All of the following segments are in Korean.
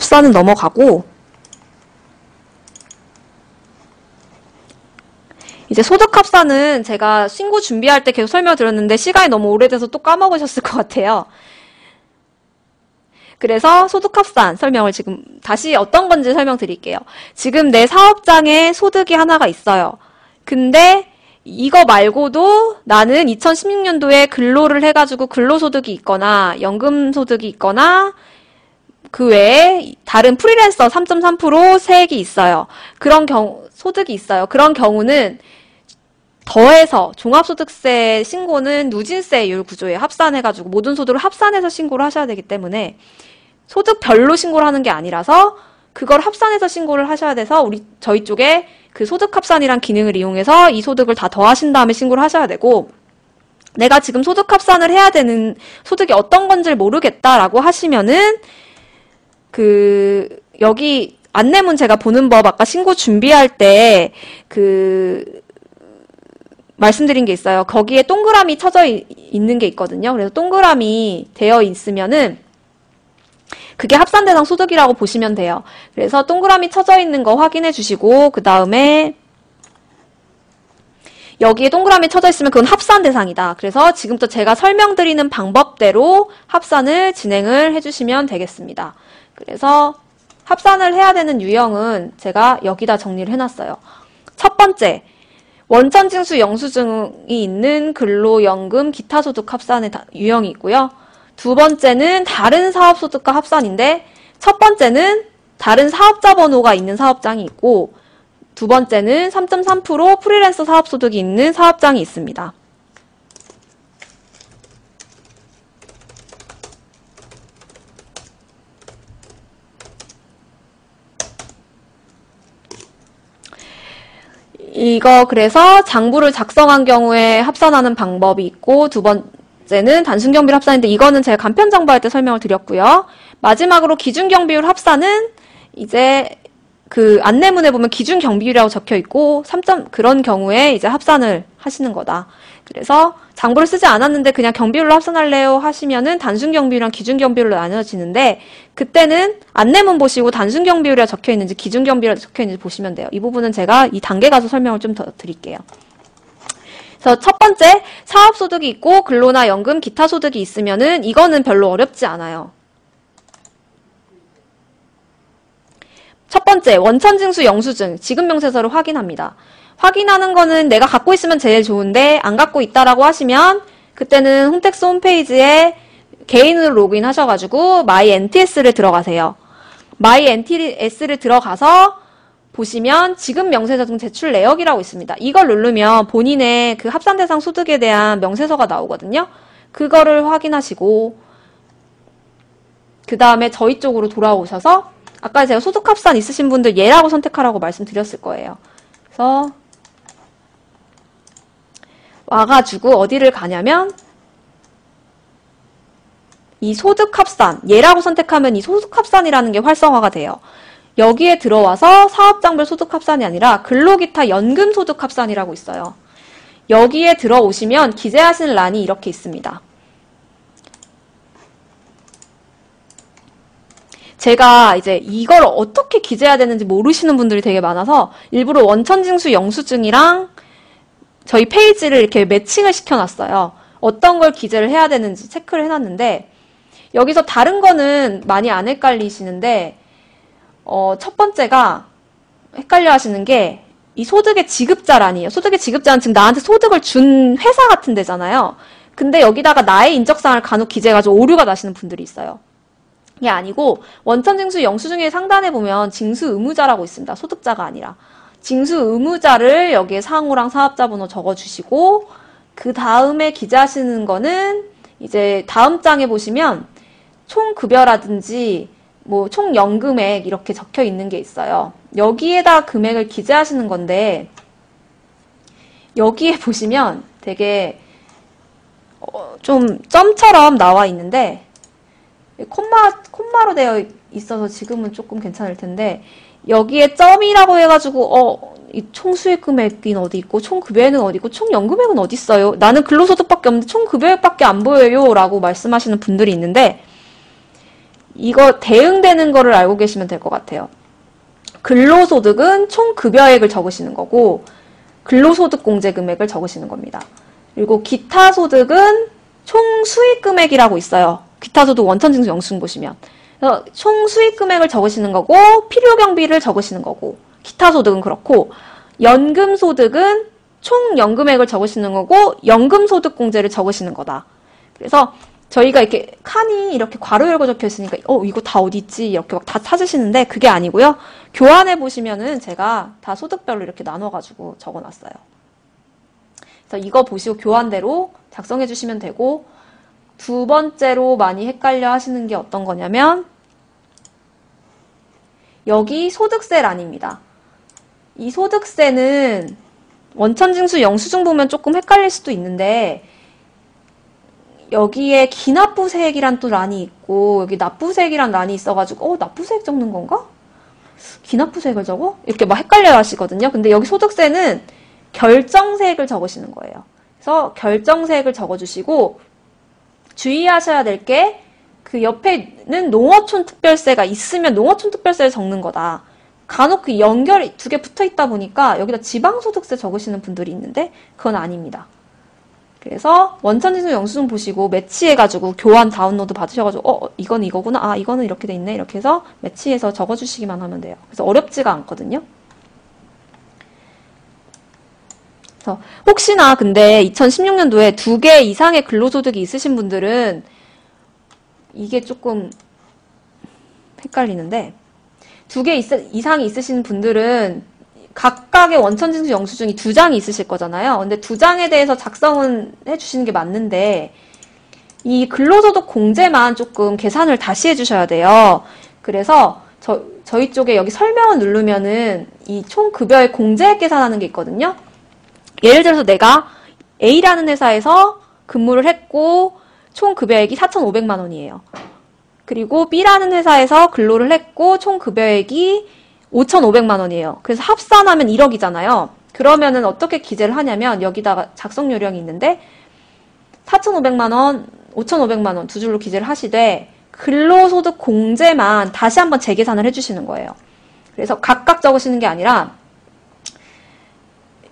합산은 넘어가고, 이제 소득합산은 제가 신고 준비할 때 계속 설명드렸는데 시간이 너무 오래돼서 또 까먹으셨을 것 같아요. 그래서 소득합산 설명을 지금 다시 어떤 건지 설명드릴게요. 지금 내 사업장에 소득이 하나가 있어요. 근데 이거 말고도 나는 2016년도에 근로를 해가지고 근로소득이 있거나 연금소득이 있거나 그 외에 다른 프리랜서 3.3% 세액이 있어요. 그런 소득이 있어요. 그런 경우는 더해서 종합소득세 신고는 누진세율 구조에 합산해가지고 모든 소득을 합산해서 신고를 하셔야 되기 때문에 소득별로 신고를 하는 게 아니라서 그걸 합산해서 신고를 하셔야 돼서 저희 쪽에 그 소득합산이란 기능을 이용해서 이 소득을 다 더하신 다음에 신고를 하셔야 되고, 내가 지금 소득합산을 해야 되는 소득이 어떤 건지를 모르겠다라고 하시면은 여기 안내문 제가 보는 법 아까 신고 준비할 때 말씀드린 게 있어요. 거기에 동그라미 쳐져 있는 게 있거든요. 그래서 동그라미 되어 있으면은 그게 합산대상 소득이라고 보시면 돼요. 그래서 동그라미 쳐져 있는 거 확인해 주시고, 그 다음에 여기에 동그라미 쳐져 있으면 그건 합산대상이다. 그래서 지금부터 제가 설명드리는 방법대로 합산을 진행을 해주시면 되겠습니다. 그래서 합산을 해야 되는 유형은 제가 여기다 정리를 해놨어요. 첫 번째, 원천징수 영수증이 있는 근로연금 기타소득 합산의 유형이 있고요. 두 번째는 다른 사업소득과 합산인데, 첫 번째는 다른 사업자 번호가 있는 사업장이 있고, 두 번째는 3.3% 프리랜서 사업소득이 있는 사업장이 있습니다. 이거 그래서 장부를 작성한 경우에 합산하는 방법이 있고, 두 번째는 단순경비율 합산인데 이거는 제가 간편정보할 때 설명을 드렸고요. 마지막으로 기준경비율 합산은 이제 그 안내문에 보면 기준경비율이라고 적혀 있고 그런 경우에 이제 합산을 하시는 거다. 그래서 장부를 쓰지 않았는데 그냥 경비율로 합산할래요 하시면은 단순경비율이랑 기준경비율로 나눠지는데, 그때는 안내문 보시고 단순경비율이라 적혀 있는지 기준경비율이라 적혀 있는지 보시면 돼요. 이 부분은 제가 이 단계 가서 설명을 좀 더 드릴게요. 그래서 첫 번째, 사업소득이 있고 근로나 연금, 기타 소득이 있으면은 이거는 별로 어렵지 않아요. 첫 번째, 원천징수 영수증, 지급명세서를 확인합니다. 확인하는 거는 내가 갖고 있으면 제일 좋은데 안 갖고 있다라고 하시면 그때는 홈택스 홈페이지에 개인으로 로그인 하셔가지고 My NTS를 들어가세요. My NTS를 들어가서 보시면 지급명세서 등 제출 내역이라고 있습니다. 이걸 누르면 본인의 그 합산대상 소득에 대한 명세서가 나오거든요. 그거를 확인하시고 그 다음에 저희 쪽으로 돌아오셔서 아까 제가 소득합산 있으신 분들 얘라고 선택하라고 말씀드렸을 거예요. 그래서 와가지고 어디를 가냐면 이 소득합산, 얘라고 선택하면 이 소득합산이라는 게 활성화가 돼요. 여기에 들어와서 사업장별 소득합산이 아니라 근로기타 연금소득합산이라고 있어요. 여기에 들어오시면 기재하실 란이 이렇게 있습니다. 제가 이제 이걸 어떻게 기재해야 되는지 모르시는 분들이 되게 많아서 일부러 원천징수 영수증이랑 저희 페이지를 이렇게 매칭을 시켜놨어요. 어떤 걸 기재를 해야 되는지 체크를 해놨는데, 여기서 다른 거는 많이 안 헷갈리시는데 첫 번째가 헷갈려 하시는 게 이 소득의 지급자란이에요. 소득의 지급자는 지금 나한테 소득을 준 회사 같은 데잖아요. 근데 여기다가 나의 인적사항을 간혹 기재해가지고 오류가 나시는 분들이 있어요. 이게 아니고 원천징수 영수증의 상단에 보면 징수 의무자라고 있습니다. 소득자가 아니라. 징수 의무자를 여기에 상호랑 사업자 번호 적어주시고 그 다음에 기재하시는 거는 이제 다음 장에 보시면 총급여라든지 뭐 총연금액 이렇게 적혀 있는 게 있어요. 여기에다 금액을 기재하시는 건데 여기에 보시면 되게 좀 점처럼 나와 있는데 콤마로 되어 있어서 지금은 조금 괜찮을 텐데 여기에 점이라고 해가지고 이 총수익 금액은 어디 있고 총급여액은 어디 있고 총연금액은 어디 있어요? 나는 근로소득밖에 없는데 총급여액밖에 안 보여요 라고 말씀하시는 분들이 있는데 이거 대응되는 거를 알고 계시면 될 것 같아요. 근로소득은 총 급여액을 적으시는 거고 근로소득 공제 금액을 적으시는 겁니다. 그리고 기타 소득은 총 수익 금액이라고 있어요. 기타 소득 원천징수 영수증 보시면. 그래서 총 수익 금액을 적으시는 거고 필요 경비를 적으시는 거고 기타 소득은 그렇고 연금 소득은 총 연금액을 적으시는 거고 연금 소득 공제를 적으시는 거다. 그래서 저희가 이렇게 칸이 이렇게 괄호 열고 적혀 있으니까 이거 다 어디 있지? 이렇게 막 다 찾으시는데 그게 아니고요. 교환해 보시면은 제가 다 소득별로 이렇게 나눠가지고 적어놨어요. 그래서 이거 보시고 교환대로 작성해 주시면 되고 두 번째로 많이 헷갈려 하시는 게 어떤 거냐면 여기 소득세란입니다. 이 소득세는 원천징수 영수증 보면 조금 헷갈릴 수도 있는데 여기에 기납부세액이란 또 란이 있고 여기 납부세액이란 란이 있어가지고 납부세액 적는 건가? 기납부세액을 적어? 이렇게 막 헷갈려 하시거든요. 근데 여기 소득세는 결정세액을 적으시는 거예요. 그래서 결정세액을 적어주시고 주의하셔야 될 게 그 옆에는 농어촌 특별세가 있으면 농어촌 특별세를 적는 거다. 간혹 그 연결이 두 개 붙어 있다 보니까 여기다 지방소득세 적으시는 분들이 있는데 그건 아닙니다. 그래서 원천징수 영수증 보시고 매치해가지고 교환 다운로드 받으셔가지고 이건 이거구나, 이거는 이렇게 돼 있네, 이렇게 해서 매치해서 적어주시기만 하면 돼요. 그래서 어렵지가 않거든요. 그래서 혹시나 근데 2016년도에 2개 이상의 근로소득이 있으신 분들은 이게 조금 헷갈리는데 2개 이상이 있으신 분들은 각각의 원천징수 영수증이 2장이 있으실 거잖아요. 근데 2장에 대해서 작성은 해주시는 게 맞는데 이 근로소득 공제만 조금 계산을 다시 해주셔야 돼요. 그래서 저희 쪽에 여기 설명을 누르면은 이 총 급여의 공제액 계산하는 게 있거든요. 예를 들어서 내가 A라는 회사에서 근무를 했고 총 급여액이 4,500만 원이에요. 그리고 B라는 회사에서 근로를 했고 총 급여액이 5,500만 원이에요. 그래서 합산하면 1억이잖아요. 그러면은 어떻게 기재를 하냐면 여기다가 작성 요령이 있는데 4,500만 원, 5,500만 원 두 줄로 기재를 하시되 근로소득 공제만 다시 한번 재계산을 해주시는 거예요. 그래서 각각 적으시는 게 아니라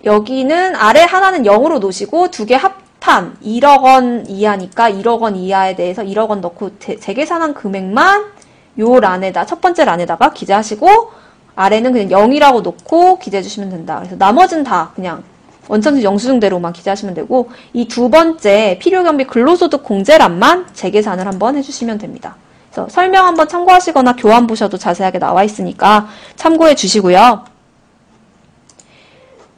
여기는 아래 하나는 0으로 놓으시고 2개 합탄 1억 원 이하니까 1억 원 이하에 대해서 1억 원 넣고 재계산한 금액만 요 란에다 첫 번째 란에다가 기재하시고 아래는 그냥 0이라고 놓고 기재해 주시면 된다. 그래서 나머지는 다 그냥 원천징수 영수증대로만 기재하시면 되고 이 두 번째 필요경비 근로소득 공제란만 재계산을 한번 해주시면 됩니다. 그래서 설명 한번 참고하시거나 교환 보셔도 자세하게 나와 있으니까 참고해 주시고요.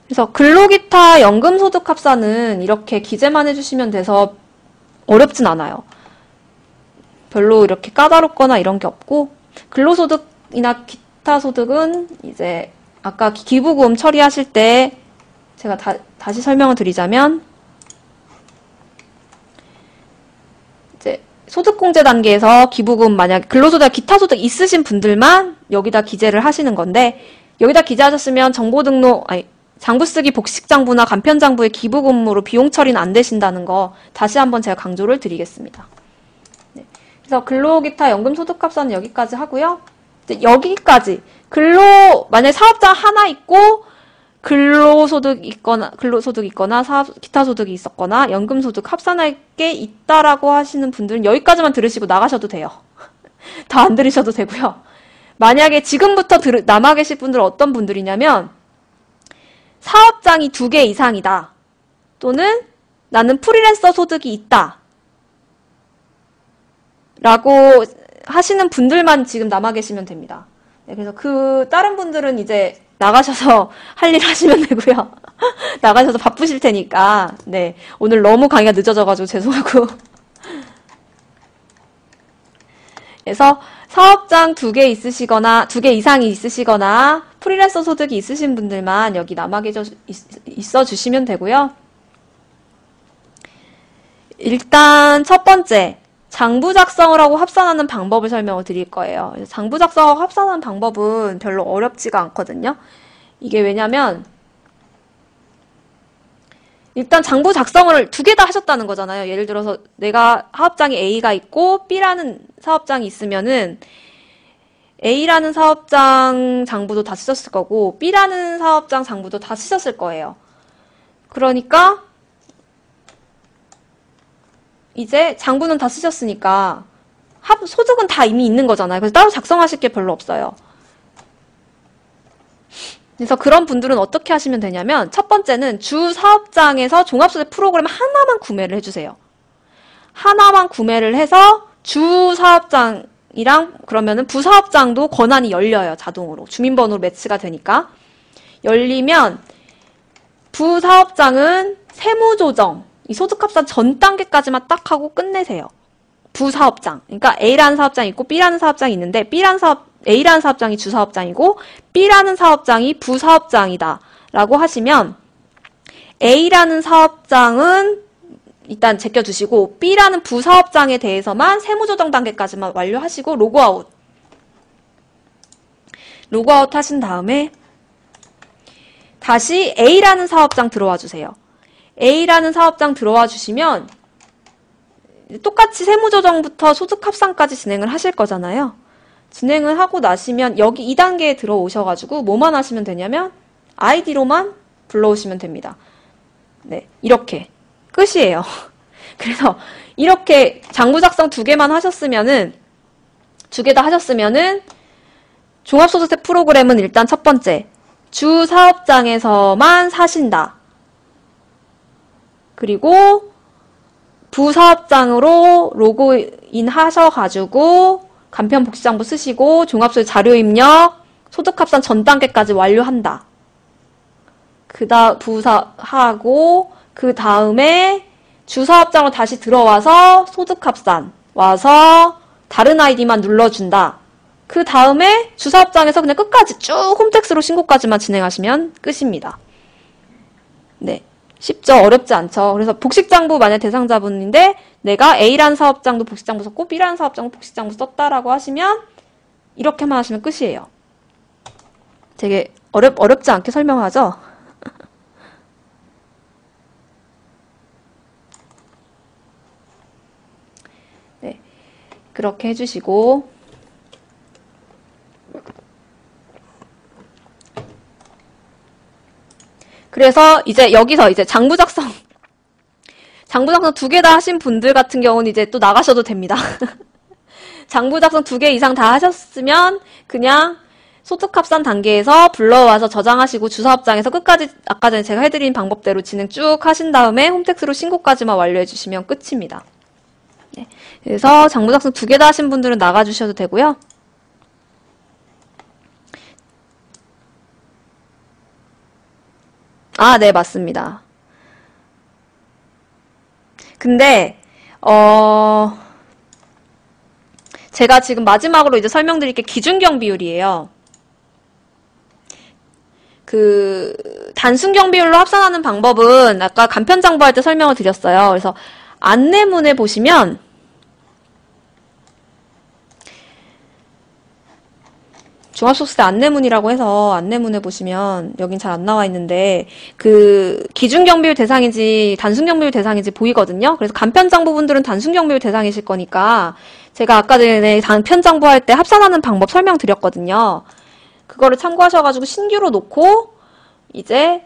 그래서 근로기타 연금소득 합산은 이렇게 기재만 해주시면 돼서 어렵진 않아요. 별로 이렇게 까다롭거나 이런 게 없고 근로소득이나 기타 소득은 이제 아까 기부금 처리하실 때 제가 다시 설명을 드리자면 이제 소득공제 단계에서 기부금 만약 근로소득, 기타 소득 있으신 분들만 여기다 기재를 하시는 건데 여기다 기재하셨으면 장부쓰기 복식장부나 간편장부의 기부금으로 비용 처리는 안 되신다는 거 다시 한번 제가 강조를 드리겠습니다. 네. 그래서 근로기타 연금소득합산은 여기까지 하고요. 여기까지 만약에 사업장 하나 있고 근로소득 있거나 기타 소득이 있었거나 연금소득 합산할 게 있다라고 하시는 분들은 여기까지만 들으시고 나가셔도 돼요. 다 안 들으셔도 되고요. 만약에 지금부터 남아 계실 분들은 어떤 분들이냐면 사업장이 2개 이상이다. 또는 나는 프리랜서 소득이 있다. 라고 하시는 분들만 지금 남아 계시면 됩니다. 네, 그래서 다른 분들은 이제 나가셔서 할 일 하시면 되고요. 나가셔서 바쁘실 테니까. 네. 오늘 너무 강의가 늦어져가지고 죄송하고. 그래서 사업장 2개 이상이 있으시거나 프리랜서 소득이 있으신 분들만 여기 남아 있어 주시면 되고요. 일단 첫 번째, 장부 작성을 하고 합산하는 방법을 설명을 드릴 거예요. 장부 작성하고 합산하는 방법은 별로 어렵지가 않거든요. 이게 왜냐면 일단 장부 작성을 두 개 다 하셨다는 거잖아요. 예를 들어서 내가 사업장이 A가 있고 B라는 사업장이 있으면은 A라는 사업장 장부도 다 쓰셨을 거고 B라는 사업장 장부도 다 쓰셨을 거예요. 그러니까 이제 장부는 다 쓰셨으니까 소득은 다 이미 있는 거잖아요. 그래서 따로 작성하실 게 별로 없어요. 그래서 그런 분들은 어떻게 하시면 되냐면 첫 번째는 주 사업장에서 종합소득 프로그램 하나만 구매를 해주세요. 하나만 구매를 해서 주 사업장이랑 그러면은 부사업장도 권한이 열려요. 자동으로. 주민번호로 매치가 되니까. 열리면 부사업장은 세무조정, 이 소득합산 전 단계까지만 딱 하고 끝내세요. 부사업장. 그러니까 A라는 사업장이 있고 B라는 사업장이 있는데 A라는 사업장이 주사업장이고 B라는 사업장이 부사업장이다 라고 하시면 A라는 사업장은 일단 제껴두시고 B라는 부사업장에 대해서만 세무조정 단계까지만 완료하시고 로그아웃 하신 다음에 다시 A라는 사업장 들어와 주세요. A라는 사업장 들어와 주시면 똑같이 세무조정부터 소득합산까지 진행을 하실 거잖아요. 진행을 하고 나시면 여기 2단계에 들어오셔가지고 뭐만 하시면 되냐면 아이디로만 불러오시면 됩니다. 네, 이렇게 끝이에요. 그래서 이렇게 장부 작성 2개만 하셨으면은 2개 다 하셨으면은 종합소득세 프로그램은 일단 첫 번째 주 사업장에서만 사신다. 그리고 부사업장으로 로그인 하셔가지고 간편 복지장부 쓰시고 종합소득 자료 입력, 소득합산 전 단계까지 완료한다. 부사하고 그 다음에 주사업장으로 다시 들어와서 소득합산 와서 다른 아이디만 눌러준다. 그 다음에 주사업장에서 그냥 끝까지 쭉 홈택스로 신고까지만 진행하시면 끝입니다. 네. 쉽죠? 어렵지 않죠? 그래서 복식장부 만약 대상자분인데 내가 A라는 사업장도 복식장부 썼고 B라는 사업장도 복식장부 썼다라고 하시면 이렇게만 하시면 끝이에요. 되게 어렵지 않게 설명하죠? 네, 그렇게 해주시고 그래서 이제 여기서 이제 장부 작성 2개 다 하신 분들 같은 경우는 이제 또 나가셔도 됩니다. 장부 작성 2개 이상 다 하셨으면 그냥 소득합산 단계에서 불러와서 저장하시고 주사업장에서 끝까지 아까 전에 제가 해드린 방법대로 진행 쭉 하신 다음에 홈택스로 신고까지만 완료해 주시면 끝입니다. 네. 그래서 장부 작성 2개 다 하신 분들은 나가주셔도 되고요. 아, 네, 맞습니다. 근데, 제가 지금 마지막으로 이제 설명드릴 게 기준경 비율이에요. 단순경 비율로 합산하는 방법은 아까 간편장부할 때 설명을 드렸어요. 그래서 안내문에 보시면, 종합소득세 안내문이라고 해서 안내문에 보시면 여긴 잘 안 나와 있는데 기준경비율 대상인지 단순경비율 대상인지 보이거든요. 그래서 간편장부분들은 단순경비율 대상이실 거니까 제가 아까 전에 단편장부 할 때 합산하는 방법 설명드렸거든요. 그거를 참고하셔가지고 신규로 놓고 이제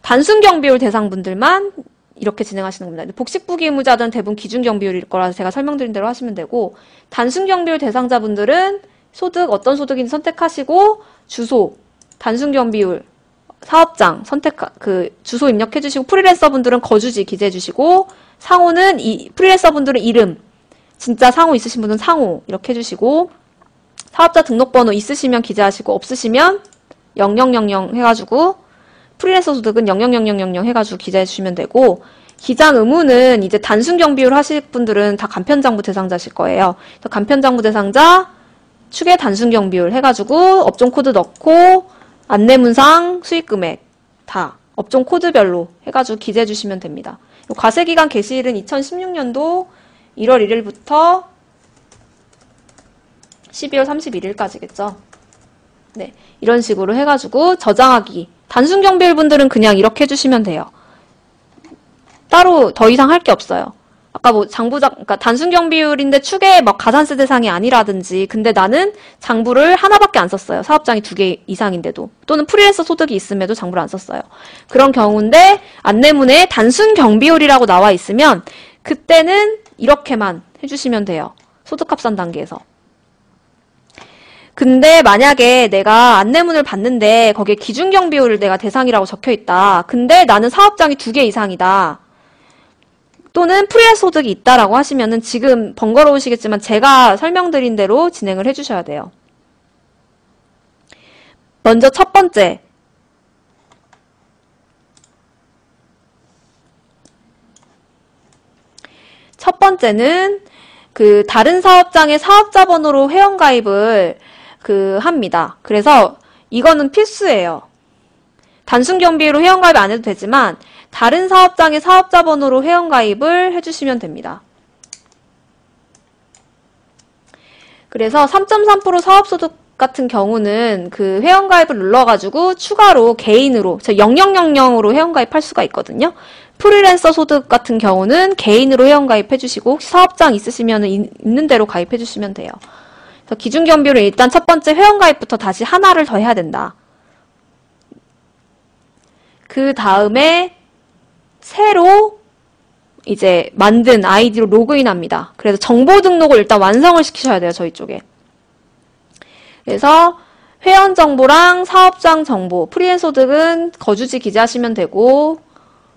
단순경비율 대상분들만 이렇게 진행하시는 겁니다. 복식부기 의무자들은 대부분 기준경비율일 거라서 제가 설명드린 대로 하시면 되고 단순경비율 대상자분들은 어떤 소득인지 선택하시고 주소, 단순경비율, 사업장 주소 입력해주시고 프리랜서 분들은 거주지 기재해주시고 상호는 프리랜서 분들은 이름, 진짜 상호 있으신 분은 상호 이렇게 해주시고 사업자 등록번호 있으시면 기재하시고 없으시면 0000 해가지고 프리랜서 소득은 000000 해가지고 기재해주시면 되고 기장 의무는 이제 단순경비율 하실 분들은 다 간편장부 대상자실 거예요. 그래서 간편장부 대상자 추계 단순경비율 해가지고 업종 코드 넣고 안내문상 수익금액 다 업종 코드별로 해가지고 기재해 주시면 됩니다. 과세기간 개시일은 2016년도 1월 1일부터 12월 31일까지겠죠. 네, 이런 식으로 해가지고 저장하기. 단순경비율 분들은 그냥 이렇게 해주시면 돼요. 따로 더 이상 할 게 없어요. 아까 뭐 그러니까 단순 경비율인데 추계 막 가산세 대상이 아니라든지, 근데 나는 장부를 하나밖에 안 썼어요. 사업장이 2개 이상인데도. 또는 프리랜서 소득이 있음에도 장부를 안 썼어요. 그런 경우인데 안내문에 단순 경비율이라고 나와 있으면 그때는 이렇게만 해주시면 돼요. 소득합산 단계에서. 근데 만약에 내가 안내문을 봤는데 거기에 기준경비율을 내가 대상이라고 적혀있다. 근데 나는 사업장이 2개 이상이다. 또는 프리랜서 소득이 있다라고 하시면은 지금 번거로우시겠지만 제가 설명드린 대로 진행을 해주셔야 돼요. 먼저 첫 번째. 첫 번째는 다른 사업장의 사업자 번호로 회원가입을 합니다. 그래서 이거는 필수예요. 단순 경비로 회원가입 안 해도 되지만 다른 사업장의 사업자 번호로 회원가입을 해주시면 됩니다. 그래서 3.3% 사업소득 같은 경우는 회원가입을 눌러가지고 추가로 개인으로 0000으로 회원가입할 수가 있거든요. 프리랜서 소득 같은 경우는 개인으로 회원가입 해주시고 혹시 사업장 있으시면 있는 대로 가입해 주시면 돼요. 그래서 기준경비율은 일단 첫 번째 회원가입부터 다시 하나를 더 해야 된다. 그 다음에 새로 이제 만든 아이디로 로그인합니다. 그래서 정보 등록을 일단 완성을 시키셔야 돼요. 저희 쪽에. 그래서 회원 정보랑 사업장 정보, 프리랜서 소득은 거주지 기재하시면 되고,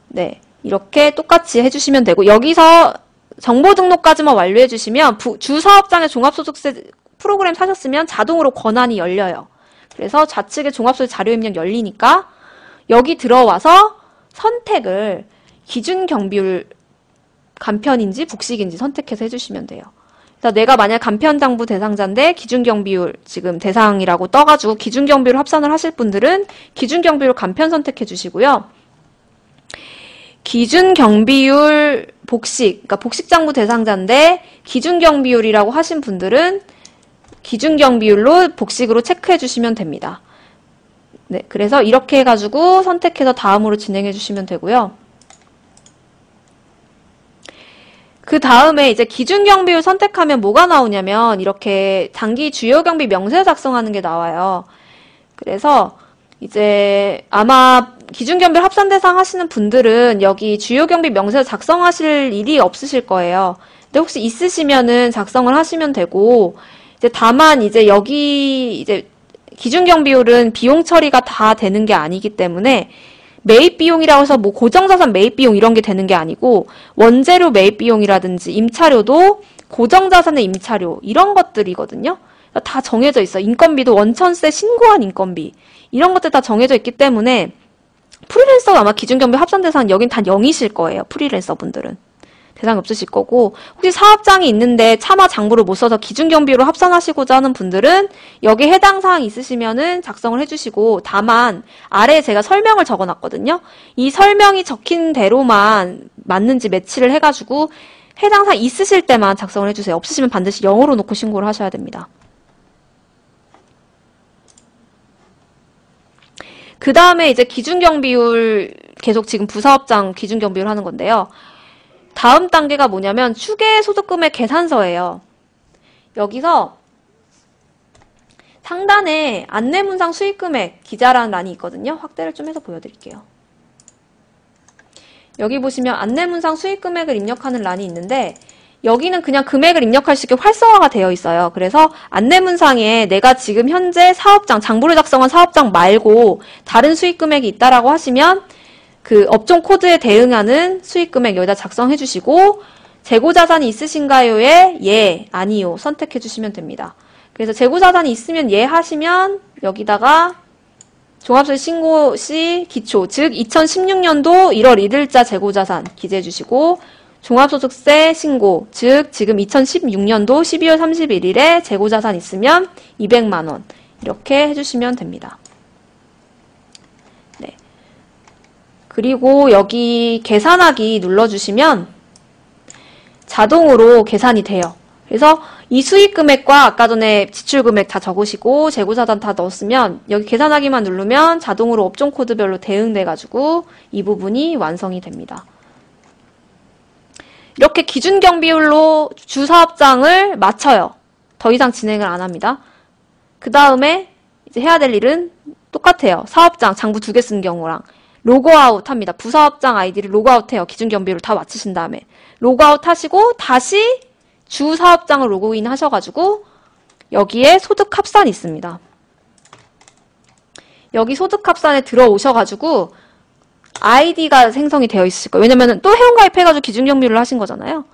네, 이렇게 똑같이 해주시면 되고, 여기서 정보 등록까지만 완료해 주시면 주 사업장의 종합소득세 프로그램 사셨으면 자동으로 권한이 열려요. 그래서 좌측에 종합소득 자료 입력 열리니까 여기 들어와서 선택을 기준 경비율 간편인지 북식인지 선택해서 해주시면 돼요. 그래서 내가 만약 간편장부 대상자인데 기준경비율 지금 대상이라고 떠가지고 기준경비율 합산을 하실 분들은 기준경비율 간편 선택해 주시고요. 기준경비율 복식, 그러니까 복식장부 대상자인데 기준경비율이라고 하신 분들은 기준경비율로 복식으로 체크해 주시면 됩니다. 네, 그래서 이렇게 해가지고 선택해서 다음으로 진행해 주시면 되고요. 그 다음에 이제 기준경비율 선택하면 뭐가 나오냐면 이렇게 단기 주요경비 명세 작성하는 게 나와요. 그래서 이제 아마 기준경비율 합산 대상 하시는 분들은 여기 주요경비 명세 작성하실 일이 없으실 거예요. 근데 혹시 있으시면은 작성을 하시면 되고, 이제 다만 이제 여기 이제 기준경비율은 비용 처리가 다 되는 게 아니기 때문에 매입 비용이라고 해서 뭐 고정자산 매입 비용 이런 게 되는 게 아니고 원재료 매입 비용이라든지 임차료도 고정자산의 임차료 이런 것들이거든요. 다 정해져 있어요. 인건비도 원천세 신고한 인건비 이런 것들 다 정해져 있기 때문에 프리랜서가 아마 기준경비 합산 대상 여긴 다 0이실 거예요. 프리랜서 분들은. 대상이 없으실 거고, 혹시 사업장이 있는데 차마 장부를 못 써서 기준경비로 합산하시고자 하는 분들은 여기 해당 사항이 있으시면은 작성을 해주시고, 다만 아래에 제가 설명을 적어놨거든요. 이 설명이 적힌 대로만 맞는지 매치를 해가지고 해당 사항 있으실 때만 작성을 해주세요. 없으시면 반드시 0으로 놓고 신고를 하셔야 됩니다. 그 다음에 이제 기준경비율 계속 지금 부사업장 기준경비율 하는 건데요. 다음 단계가 뭐냐면 추계소득금액 계산서예요. 여기서 상단에 안내문상 수익금액 기자라는 란이 있거든요. 확대를 좀 해서 보여드릴게요. 여기 보시면 안내문상 수익금액을 입력하는 란이 있는데 여기는 그냥 금액을 입력할 수 있게 활성화가 되어 있어요. 그래서 안내문상에 내가 지금 현재 사업장, 장부를 작성한 사업장 말고 다른 수익금액이 있다라고 하시면 그 업종 코드에 대응하는 수익금액 여기다 작성해 주시고 재고자산이 있으신가요에 예, 아니요 선택해 주시면 됩니다. 그래서 재고자산이 있으면 예 하시면 여기다가 종합소득 신고 시 기초, 즉 2016년도 1월 1일자 재고자산 기재해 주시고 종합소득세 신고, 즉 지금 2016년도 12월 31일에 재고자산 있으면 200만 원 이렇게 해주시면 됩니다. 네. 그리고 여기 계산하기 눌러주시면 자동으로 계산이 돼요. 그래서 이 수익금액과 아까 전에 지출금액 다 적으시고 재고자산 다 넣었으면 여기 계산하기만 누르면 자동으로 업종 코드별로 대응돼가지고 이 부분이 완성이 됩니다. 이렇게 기준 경비율로 주사업장을 맞춰요. 더 이상 진행을 안 합니다. 그 다음에 이제 해야 될 일은 똑같아요. 사업장 장부 2개 쓴 경우랑 로그아웃 합니다. 부사업장 아이디를 로그아웃 해요. 기준 경비율 다 맞추신 다음에 로그아웃 하시고 다시 주사업장을 로그인 하셔가지고 여기에 소득합산이 있습니다. 여기 소득합산에 들어오셔가지고 아이디가 생성이 되어 있을 거예요. 왜냐면 또 회원가입해가지고 기준 경비율을 하신 거잖아요.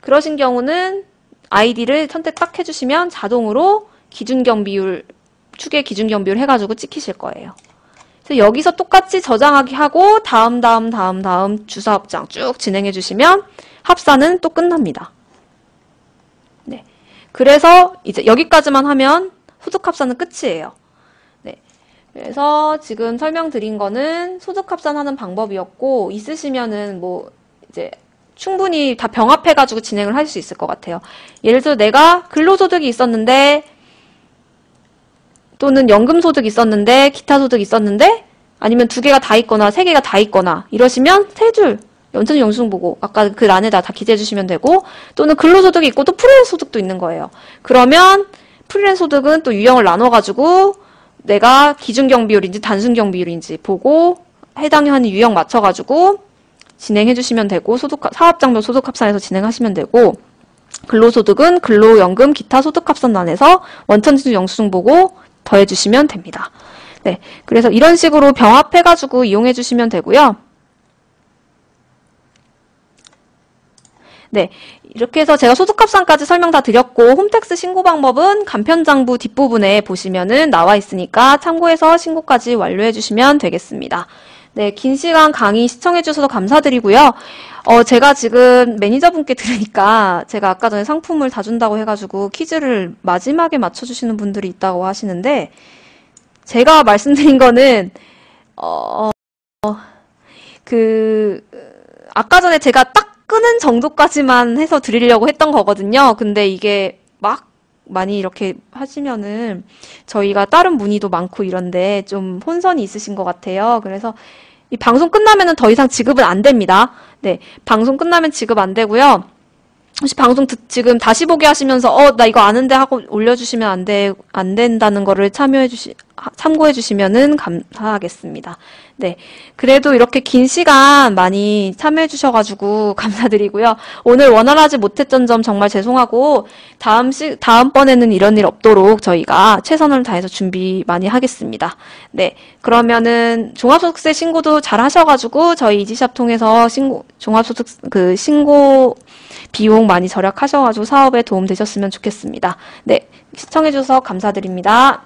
그러신 경우는 아이디를 선택 딱 해주시면 자동으로 기준 경비율 추계 기준 경비율 해가지고 찍히실 거예요. 그래서 여기서 똑같이 저장하기 하고 다음 주사업장 쭉 진행해 주시면 합산은 또 끝납니다. 네. 그래서 이제 여기까지만 하면 소득 합산은 끝이에요. 네. 그래서 지금 설명드린 거는 소득 합산하는 방법이었고 있으시면은 뭐 이제 충분히 다 병합해 가지고 진행을 하실 수 있을 것 같아요. 예를 들어 내가 근로소득이 있었는데 또는 연금소득이 있었는데 기타 소득이 있었는데 아니면 2개가 다 있거나 3개가 다 있거나 이러시면 3줄 연천지 영수증 보고 아까 그 란에다 다 기재해 주시면 되고 또는 근로소득이 있고 또 프리랜서 소득도 있는 거예요. 그러면 프리랜서 소득은 또 유형을 나눠가지고 내가 기준경비율인지 단순경비율인지 보고 해당하는 유형 맞춰가지고 진행해 주시면 되고 사업장별 소득합산해서 진행하시면 되고 근로소득은 근로연금 기타 소득합산란에서 원천징수 영수증 보고 더해주시면 됩니다. 네, 그래서 이런 식으로 병합해가지고 이용해주시면 되고요. 네, 이렇게 해서 제가 소득합산까지 설명 다 드렸고 홈택스 신고 방법은 간편장부 뒷부분에 보시면은 나와 있으니까 참고해서 신고까지 완료해주시면 되겠습니다. 네, 긴 시간 강의 시청해주셔서 감사드리고요. 제가 지금 매니저분께 들으니까 제가 아까 전에 상품을 다 준다고 해가지고 퀴즈를 마지막에 맞춰주시는 분들이 있다고 하시는데 제가 말씀드린 거는 아까 전에 제가 딱 끄는 정도까지만 해서 드리려고 했던 거거든요. 근데 이게 막 많이 이렇게 하시면은 저희가 다른 문의도 많고 이런데 좀 혼선이 있으신 것 같아요. 그래서 이 방송 끝나면은 더 이상 지급은 안 됩니다. 네, 방송 끝나면 지급 안 되고요. 혹시 방송 지금 다시 보기 하시면서 나 이거 아는데 하고 올려주시면 안 된다는 거를 참고해 주시면은 감사하겠습니다. 네. 그래도 이렇게 긴 시간 많이 참여해 주셔가지고 감사드리고요. 오늘 원활하지 못했던 점 정말 죄송하고 다음번에는 이런 일 없도록 저희가 최선을 다해서 준비 많이 하겠습니다. 네. 그러면은 종합소득세 신고도 잘 하셔가지고 저희 이지샵 통해서 종합소득 신고 비용 많이 절약하셔가지고 사업에 도움 되셨으면 좋겠습니다. 네, 시청해주셔서 감사드립니다.